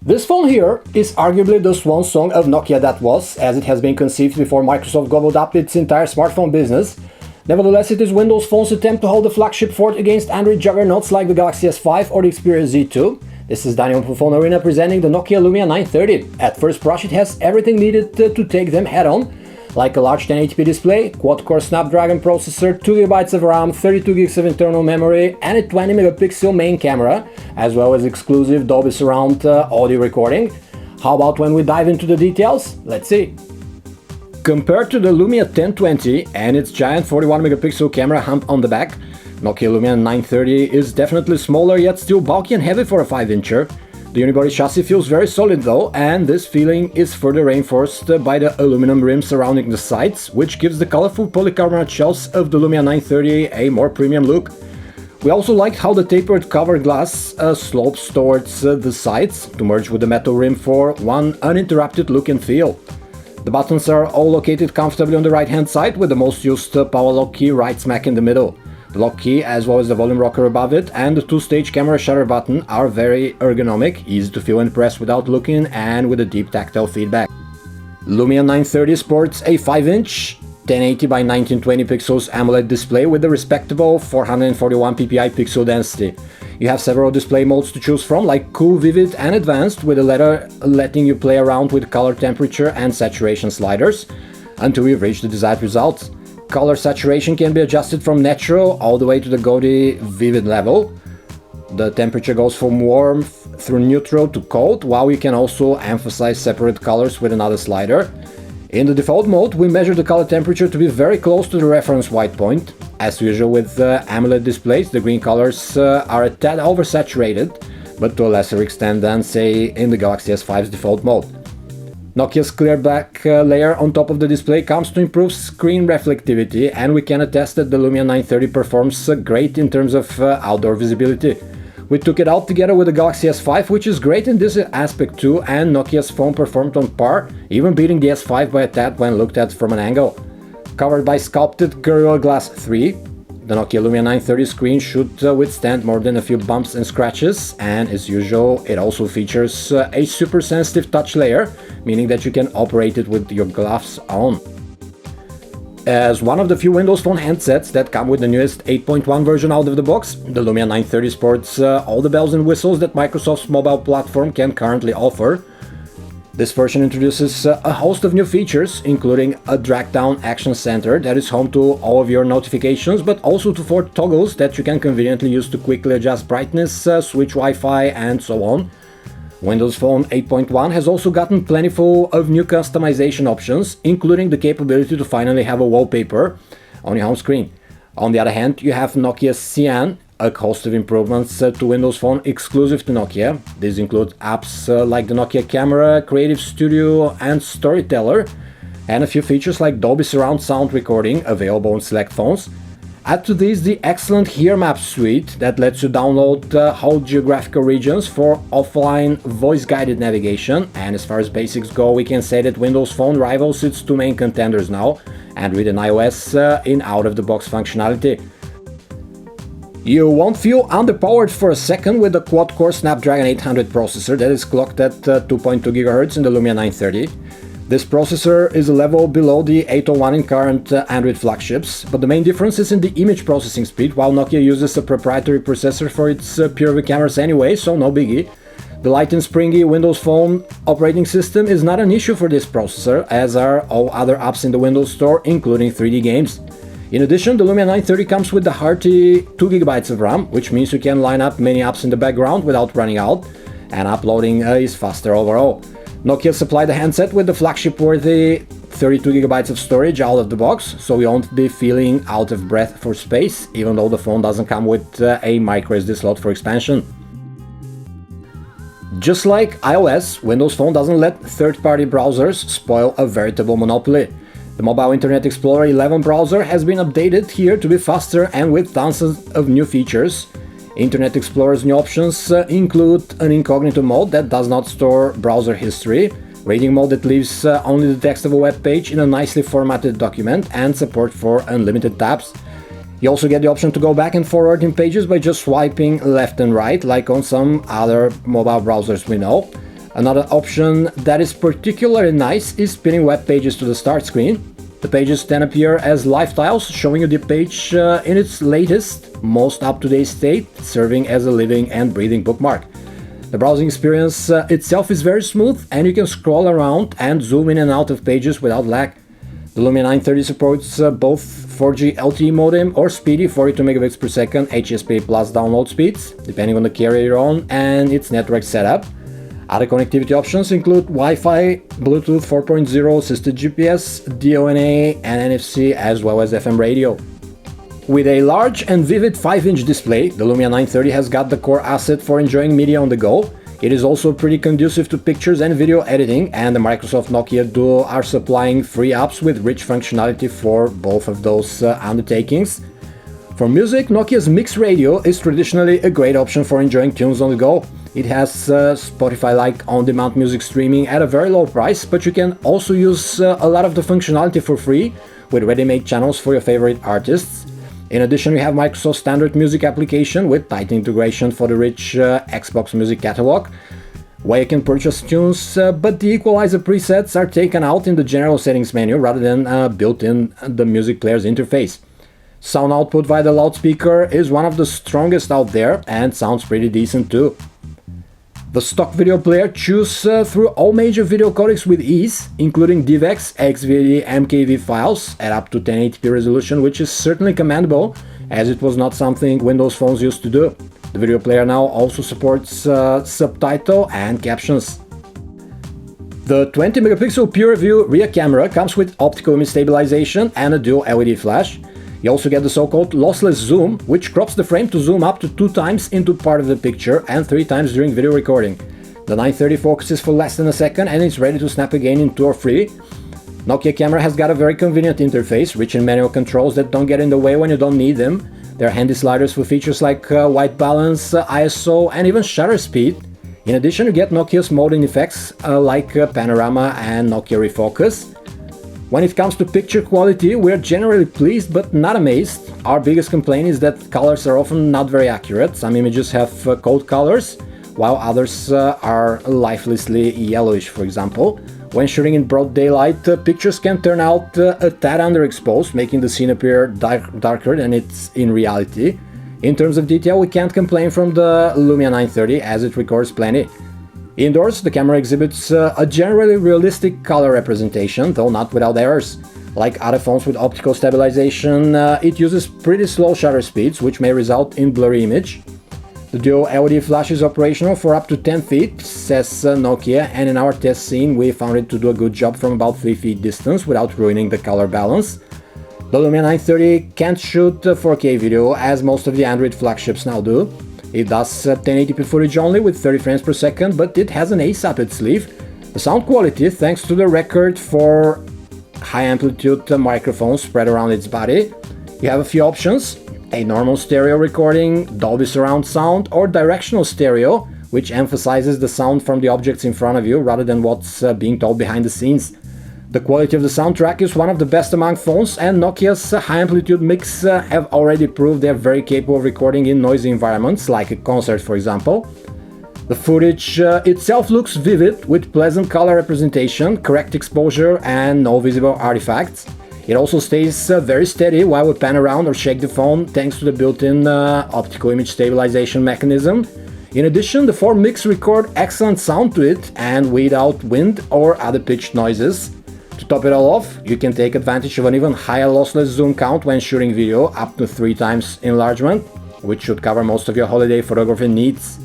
This phone here is arguably the swan song of Nokia that was, as it has been conceived before Microsoft gobbled up its entire smartphone business. Nevertheless, it is Windows Phone's attempt to hold the flagship fort against Android juggernauts like the Galaxy S5 or the Xperia Z2. This is Daniel from PhoneArena presenting the Nokia Lumia 930. At first blush, it has everything needed to take them head-on, like a large 1080p display, quad-core Snapdragon processor, 2GB of RAM, 32GB of internal memory, and a 20MP main camera, as well as exclusive Dolby surround audio recording. How about when we dive into the details? Let's see. Compared to the Lumia 1020 and its giant 41MP camera hump on the back, Nokia Lumia 930 is definitely smaller yet still bulky and heavy for a 5-incher. The unibody chassis feels very solid though, and this feeling is further reinforced by the aluminum rim surrounding the sides, which gives the colorful polycarbonate shells of the Lumia 930 a more premium look. We also liked how the tapered cover glass slopes towards the sides to merge with the metal rim for one uninterrupted look and feel. The buttons are all located comfortably on the right hand side, with the most used power lock key right smack in the middle. The lock key, as well as the volume rocker above it, and the two-stage camera shutter button are very ergonomic, easy to feel and press without looking, and with a deep tactile feedback. Lumia 930 sports a 5-inch 1080 by 1920 pixels AMOLED display with a respectable 441 ppi pixel density. You have several display modes to choose from, like Cool, Vivid and Advanced, with the latter letting you play around with color temperature and saturation sliders until you reach the desired results. Color saturation can be adjusted from natural all the way to the gaudy vivid level. The temperature goes from warm through neutral to cold, while you can also emphasize separate colors with another slider. In the default mode, we measure the color temperature to be very close to the reference white point. As usual with AMOLED displays, the green colors are a tad oversaturated, but to a lesser extent than, say, in the Galaxy S5's default mode. Nokia's clear black layer on top of the display comes to improve screen reflectivity, and we can attest that the Lumia 930 performs great in terms of outdoor visibility. We took it out together with the Galaxy S5, which is great in this aspect too, and Nokia's phone performed on par, even beating the S5 by a tad when looked at from an angle. Covered by sculpted Gorilla Glass 3, the Nokia Lumia 930 screen should withstand more than a few bumps and scratches, and as usual it also features a super sensitive touch layer, meaning that you can operate it with your gloves on. As one of the few Windows Phone handsets that come with the newest 8.1 version out of the box, the Lumia 930 sports all the bells and whistles that Microsoft's mobile platform can currently offer. This version introduces a host of new features, including a drag-down action center that is home to all of your notifications, but also to 4 toggles that you can conveniently use to quickly adjust brightness, switch Wi-Fi, and so on. Windows Phone 8.1 has also gotten plentiful of new customization options, including the capability to finally have a wallpaper on your home screen. On the other hand, you have Nokia Cyan, a host of improvements to Windows Phone exclusive to Nokia. These include apps like the Nokia Camera, Creative Studio and Storyteller, and a few features like Dolby surround sound recording available on select phones. Add to these the excellent Here Maps suite that lets you download whole geographical regions for offline voice-guided navigation, and as far as basics go, we can say that Windows Phone rivals its two main contenders now, Android and iOS, in out-of-the-box functionality. You won't feel underpowered for a second with the quad-core Snapdragon 800 processor that is clocked at 2.2 GHz in the Lumia 930. This processor is a level below the 801 in current Android flagships, but the main difference is in the image processing speed, while Nokia uses a proprietary processor for its PureView cameras anyway, so no biggie. The light and springy Windows Phone operating system is not an issue for this processor, as are all other apps in the Windows Store, including 3D games. In addition, the Lumia 930 comes with the hearty 2GB of RAM, which means you can line up many apps in the background without running out, and uploading is faster overall. Nokia supplied the handset with the flagship-worthy 32GB of storage out of the box, so you won't be feeling out of breath for space, even though the phone doesn't come with a microSD slot for expansion. Just like iOS, Windows Phone doesn't let third-party browsers spoil a veritable monopoly. The Mobile Internet Explorer 11 browser has been updated here to be faster and with tons of new features. Internet Explorer's new options include an incognito mode that does not store browser history, reading mode that leaves only the text of a web page in a nicely formatted document, and support for unlimited tabs. You also get the option to go back and forward in pages by just swiping left and right, like on some other mobile browsers we know. Another option that is particularly nice is spinning web pages to the start screen. The pages then appear as live tiles, showing you the page in its latest, most up-to-date state, serving as a living and breathing bookmark. The browsing experience itself is very smooth, and you can scroll around and zoom in and out of pages without lag. The Lumia 930 supports both 4G LTE modem or speedy 42 megabits per second HSP plus download speeds, depending on the carrier you're on and its network setup. Other connectivity options include Wi-Fi, Bluetooth 4.0, assisted GPS, DONA and NFC, as well as FM radio. With a large and vivid 5-inch display, the Lumia 930 has got the core asset for enjoying media on the go. It is also pretty conducive to pictures and video editing, and the Microsoft Nokia Duo are supplying free apps with rich functionality for both of those undertakings. For music, Nokia's Mix Radio is traditionally a great option for enjoying tunes on the go. It has Spotify-like on-demand music streaming at a very low price, but you can also use a lot of the functionality for free with ready-made channels for your favorite artists. In addition, we have Microsoft's standard music application with tight integration for the rich Xbox music catalog, where you can purchase tunes, but the equalizer presets are taken out in the general settings menu rather than built in the music player's interface. Sound output via the loudspeaker is one of the strongest out there and sounds pretty decent too. The stock video player chews through all major video codecs with ease, including DivX, XVD, MKV files at up to 1080p resolution, which is certainly commendable, as it was not something Windows phones used to do. The video player now also supports subtitle and captions. The 20 megapixel PureView rear camera comes with optical image stabilization and a dual LED flash. You also get the so-called lossless zoom, which crops the frame to zoom up to 2 times into part of the picture and 3 times during video recording. The 930 focuses for less than a second and is ready to snap again in 2 or 3. Nokia camera has got a very convenient interface, rich in manual controls that don't get in the way when you don't need them. There are handy sliders for features like white balance, ISO and even shutter speed. In addition, you get Nokia's modeling effects like panorama and Nokia refocus. When it comes to picture quality, we're generally pleased but not amazed. Our biggest complaint is that colors are often not very accurate. Some images have cold colors, while others are lifelessly yellowish, for example. When shooting in broad daylight, pictures can turn out a tad underexposed, making the scene appear darker than it's in reality. In terms of detail, we can't complain from the Lumia 930 as it records plenty. Indoors, the camera exhibits a generally realistic color representation, though not without errors. Like other phones with optical stabilization, it uses pretty slow shutter speeds, which may result in blurry image. The dual LED flash is operational for up to 10 feet, says Nokia, and in our test scene we found it to do a good job from about 3 feet distance without ruining the color balance. The Lumia 930 can't shoot 4K video, as most of the Android flagships now do. It does 1080p footage only with 30 frames per second, but it has an ace up its sleeve. The sound quality, thanks to the record for high amplitude microphone spread around its body. You have a few options: a normal stereo recording, Dolby surround sound, or directional stereo, which emphasizes the sound from the objects in front of you rather than what's being told behind the scenes. The quality of the soundtrack is one of the best among phones, and Nokia's high-amplitude mix have already proved they're very capable of recording in noisy environments, like a concert for example. The footage itself looks vivid, with pleasant color representation, correct exposure and no visible artifacts. It also stays very steady while we pan around or shake the phone thanks to the built-in optical image stabilization mechanism. In addition, the 4 mix record excellent sound to it and weed out wind or other pitched noises. To top it all off, you can take advantage of an even higher lossless zoom count when shooting video, up to 3 times enlargement, which should cover most of your holiday photography needs.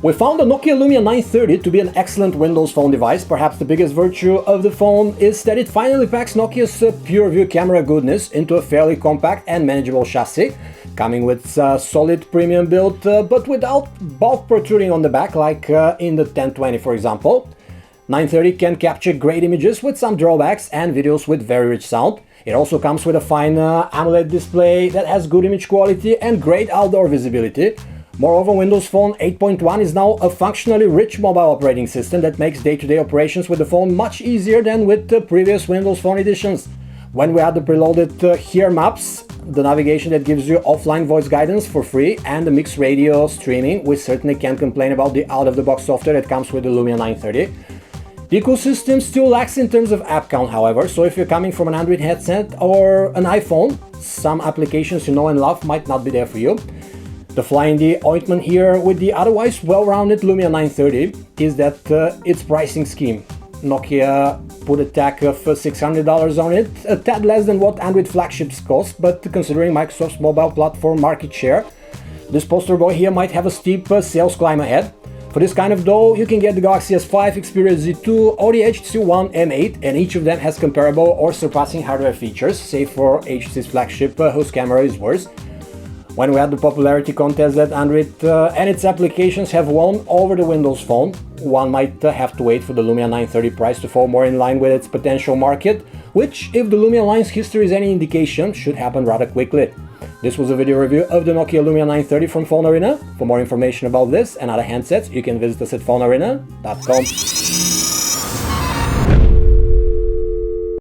We found the Nokia Lumia 930 to be an excellent Windows Phone device. Perhaps the biggest virtue of the phone is that it finally packs Nokia's PureView camera goodness into a fairly compact and manageable chassis, coming with solid premium build, but without bulk protruding on the back like in the 1020 for example. 930 can capture great images with some drawbacks and videos with very rich sound. It also comes with a fine AMOLED display that has good image quality and great outdoor visibility. Moreover, Windows Phone 8.1 is now a functionally rich mobile operating system that makes day-to-day operations with the phone much easier than with the previous Windows Phone editions. When we add the preloaded Here maps, the navigation that gives you offline voice guidance for free, and the mixed radio streaming, we certainly can't complain about the out-of-the-box software that comes with the Lumia 930. The ecosystem still lacks in terms of app count, however, so if you're coming from an Android headset or an iPhone, some applications you know and love might not be there for you. The fly in the ointment here with the otherwise well-rounded Lumia 930 is that its pricing scheme. Nokia put a tag of $600 on it, a tad less than what Android flagships cost, but considering Microsoft's mobile platform market share, this poster boy here might have a steep sales climb ahead. For this kind of dough, you can get the Galaxy S5, Xperia Z2 or the HTC One M8, and each of them has comparable or surpassing hardware features, save for HTC's flagship, whose camera is worse. When we had the popularity contest that Android and its applications have won over the Windows Phone, one might have to wait for the Lumia 930 price to fall more in line with its potential market, which, if the Lumia line's history is any indication, should happen rather quickly. This was a video review of the Nokia Lumia 930 from PhoneArena. For more information about this and other handsets, you can visit us at PhoneArena.com.